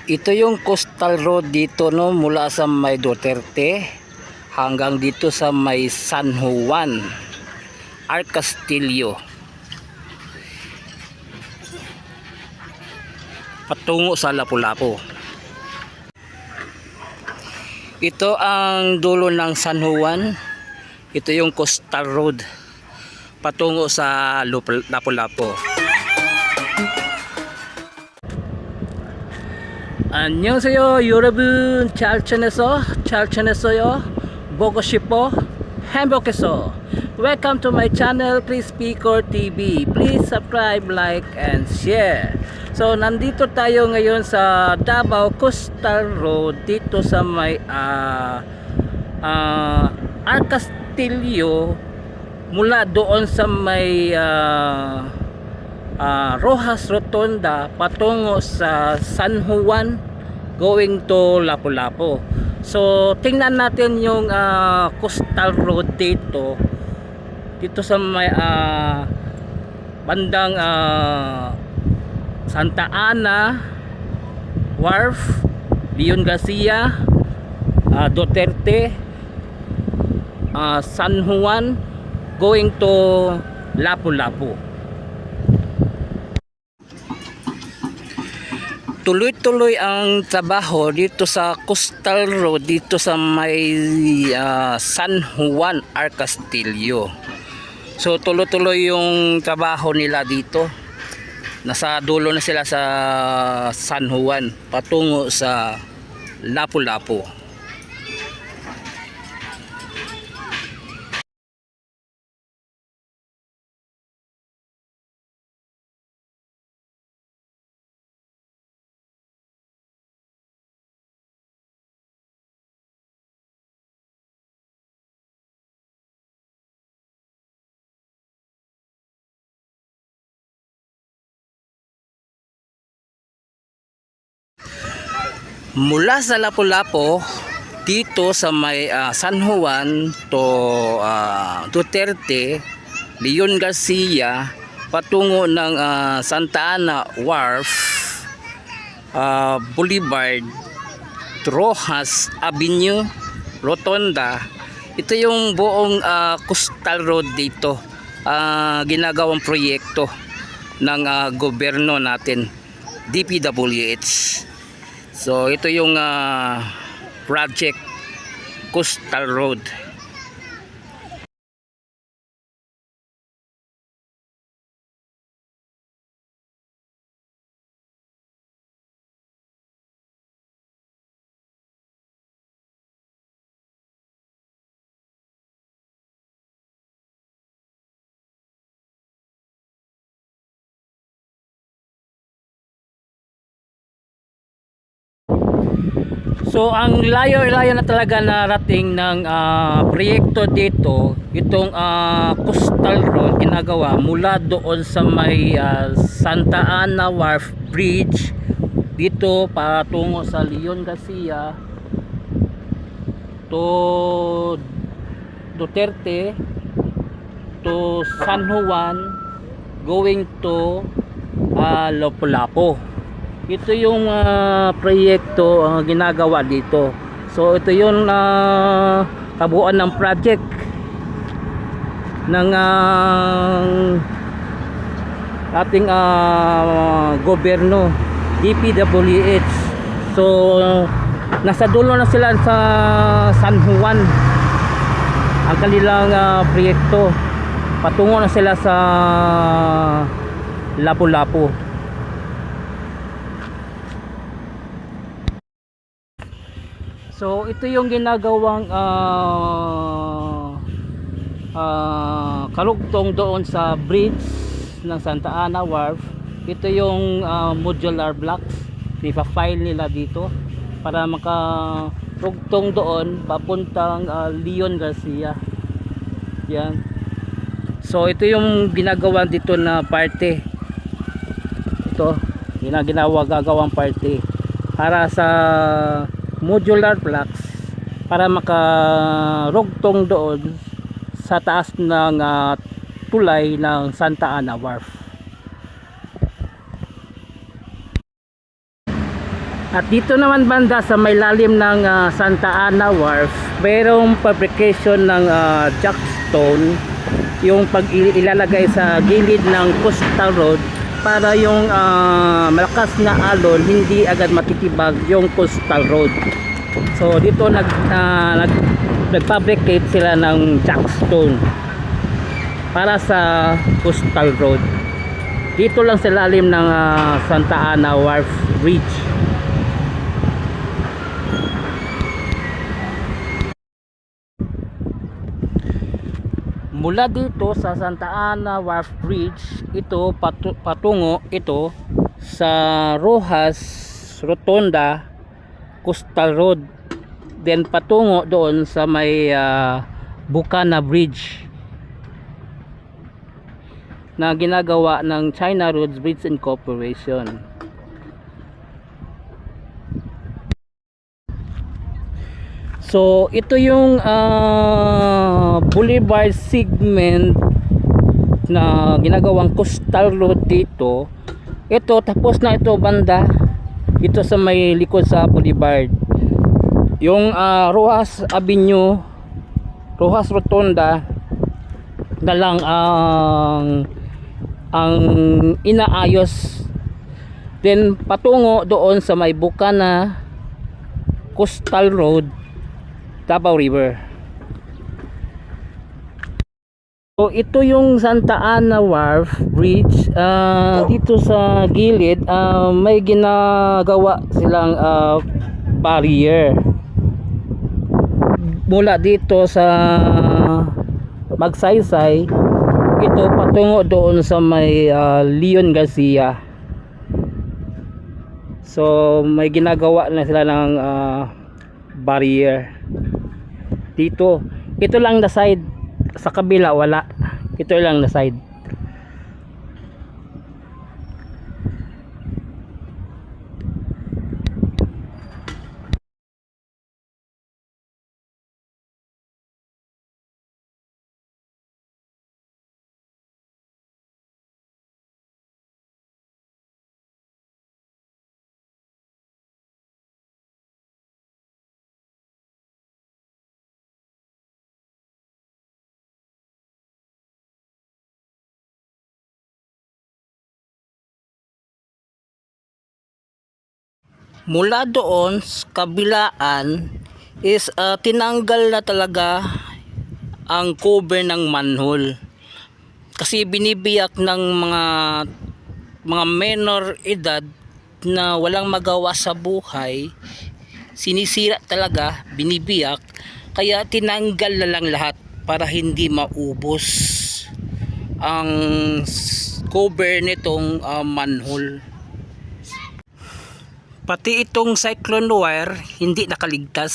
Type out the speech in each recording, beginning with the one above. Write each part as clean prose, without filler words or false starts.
Ito yung coastal road dito, no, mula sa may Duterte hanggang dito sa may San Juan, Arcastillo, patungo sa Lapu-Lapu. Ito ang dulo ng San Juan. Ito yung coastal road patungo sa Lapu-Lapu. 안녕하세요 여러분, 잘 지냈어요? 보고 싶어? 행복했어. Welcome to my channel, Chris Picor TV. Please subscribe, like, and share. So nandito tayo ngayon sa Davao Coastal Road, dito sa may Arcastillo, mula doon sa may Rojas Rotonda patungo sa San Juan going to Lapu-Lapu. So tingnan natin yung coastal road dito sa may bandang Santa Ana Wharf, Leon Garcia, Duterte, San Juan going to Lapu-Lapu. Tuloy-tuloy ang trabaho dito sa coastal road dito sa may San Juan, Arcastillo. So tuloy-tuloy yung trabaho nila dito. Nasa dulo na sila sa San Juan patungo sa Lapu-Lapu. Mula sa Lapu-Lapu dito sa may San Juan to Duterte, Leon Garcia patungo ng Santa Ana Wharf, Boulevard, Rojas Avenue, Rotonda. Ito yung buong coastal road dito, ginagawang proyekto ng gobyerno natin, DPWH. So ito yung project coastal road. So ang layo-layo na talaga narating ng proyekto dito, itong coastal road ginagawa mula doon sa may Santa Ana Wharf Bridge dito patungo sa Leon Garcia to Duterte to San Juan going to Lapu-Lapu. Ito yung proyekto ginagawa dito. So ito yung kabuuan ng project ng ating gobyerno, DPWH. So nasa dulo na sila sa San Juan ang kanilang proyekto. Patungo na sila sa Lapu-Lapu. So ito yung ginagawang karugtong doon sa bridge ng Santa Ana Wharf. Ito yung modular blocks, ipa-file nila dito para makarugtong doon papuntang Leon Garcia. Yan. So ito yung ginagawa dito na parte. Ito gagawang parte para sa modular blocks para makarugtong doon sa taas ng tulay ng Santa Ana Wharf. At dito naman banda sa may lalim ng Santa Ana Wharf, mayroong fabrication ng jackstone, yung pag ilalagay sa gilid ng coastal road para yung malakas na alon hindi agad matitibag yung coastal road. So dito nag-fabricate sila ng jackstone para sa coastal road. Dito lang sa lalim ng Santa Ana Wharf Bridge. Mula dito sa Santa Ana Wharf Bridge, ito patungo ito sa Rojas Rotonda Coastal Road. Then patungo doon sa may Bucana Bridge na ginagawa ng China Roads Bridge Incorporation. So ito yung boulevard segment na ginagawang coastal road dito. Ito tapos na ito banda ito sa may likod sa boulevard. Yung Rojas Avenue, Rojas Rotonda na lang ang inaayos. Then patungo doon sa may Bucana Coastal Road, Davao River. So ito yung Santa Ana Wharf Bridge. Dito sa gilid may ginagawa silang barrier mula dito sa Magsaysay ito patungo doon sa may Leon Garcia. So may ginagawa na sila ng barrier dito. Ito lang na side, sa kabila wala. Ito lang na side. Mula doon sa kabilaan is tinanggal na talaga ang cover ng manhole kasi binibiyak ng mga minor edad na walang magawa sa buhay, sinisira talaga, binibiyak, kaya tinanggal na lang lahat para hindi maubos ang cover nitong manhole. Pati itong cyclone wire hindi nakaligtas.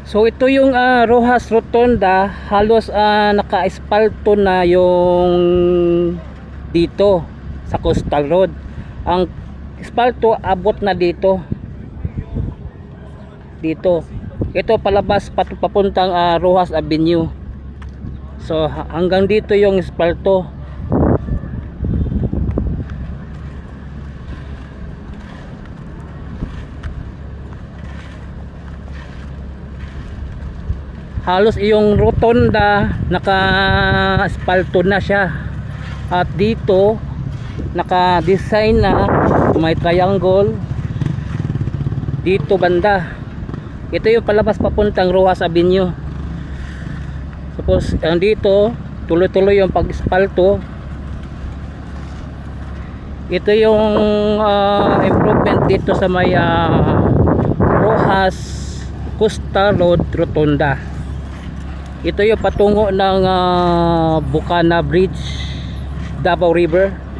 So ito yung Rojas Rotonda, halos naka-espalto na yung dito sa Coastal Road. Ang espalto abot na dito. Dito. Ito palabas papuntang Rojas Avenue. So hanggang dito yung espalto. Halos yung rotonda naka-aspalto na siya. At dito naka-design na may triangle dito banda. Ito yung palabas papuntang Rojas Avenue. Tapos dito tuloy-tuloy yung pag-aspalto. Ito yung improvement dito sa may Rojas Coastal Road Rotonda. Ito yung patungo ng Bucana Bridge, Davao River.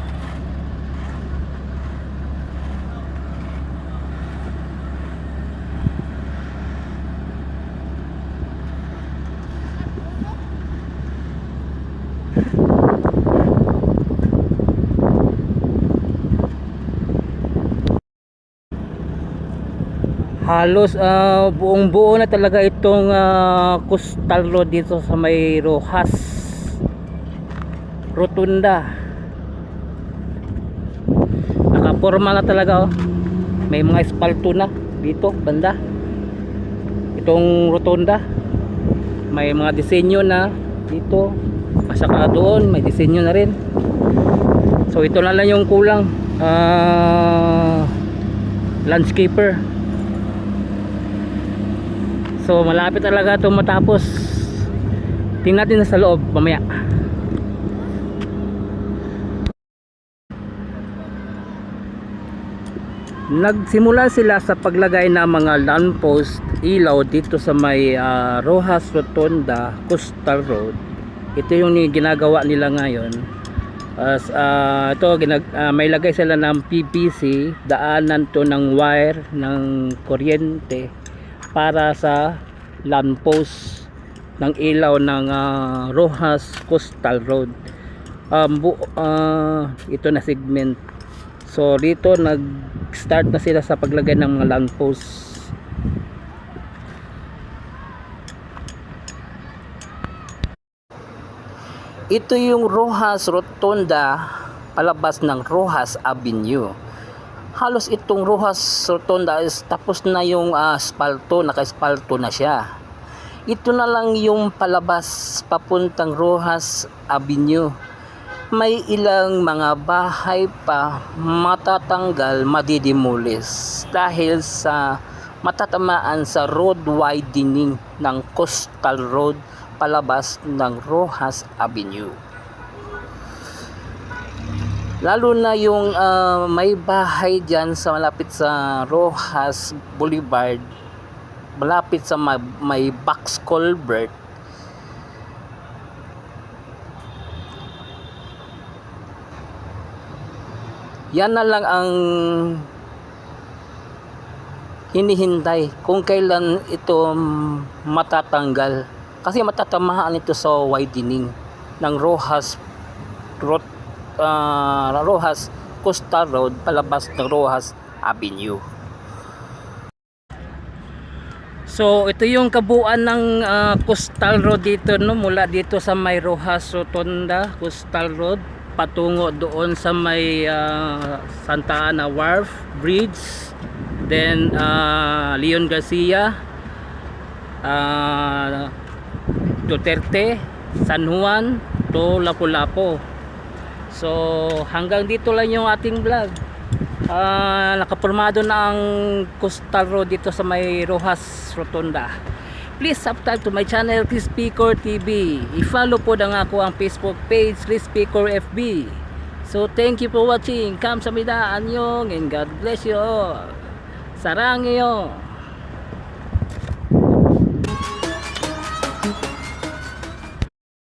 Halos buong buo na talaga itong coastal road dito sa may Rojas Rotunda. formal na talaga oh. May mga espalto na dito banda. Itong rotonda may mga disenyo na dito, masaka doon may disenyo na rin. So ito na lang yung kulang, landscaper. So malapit talaga ito matapos. Tingnan natin sa loob mamaya. Nagsimula sila sa paglagay ng mga lamppost, ilaw dito sa may Roxas Rotonda Coastal Road. Ito yung ginagawa nila ngayon. May lagay sila ng PVC, daanan to ng wire ng kuryente para sa lamppost ng ilaw ng Roxas Coastal Road. Ito na segment. So dito nag-start na sila sa paglagay ng mga lamppost. Ito yung Roxas Rotonda palabas ng Roxas Avenue. Halos itong Roxas Rotonda is tapos na yung asfalto, naka-asfalto na siya. Ito na lang yung palabas papuntang Roxas Avenue. May ilang mga bahay pa matatanggal, madidemolis dahil sa matatamaan sa road widening ng Coastal Road palabas ng Roxas Avenue. Lalo na yung may bahay dyan sa malapit sa Roxas Boulevard, malapit sa may box culvert. Yan na lang ang hinihintay kung kailan ito matatanggal, kasi matatamahan ito sa widening ng Roxas Coastal Road palabas ng Roxas Avenue. So ito yung kabuuan ng Coastal Road dito, no, mula dito sa may Roxas Rotonda Coastal Road patungo doon sa may Santa Ana Wharf Bridge, then Leon Garcia, Duterte, San Juan to Lapu-Lapu. So hanggang dito lang yung ating vlog. Nakapormado na ang Coastal Road dito sa may Roxas Rotonda. Please subscribe to my channel, Chris Picor TV. I-follow po na nga ako ang Facebook page, Chris Picor FB. So thank you for watching. Kamsahamnida, anyong, and God bless you all. Sarang iyo.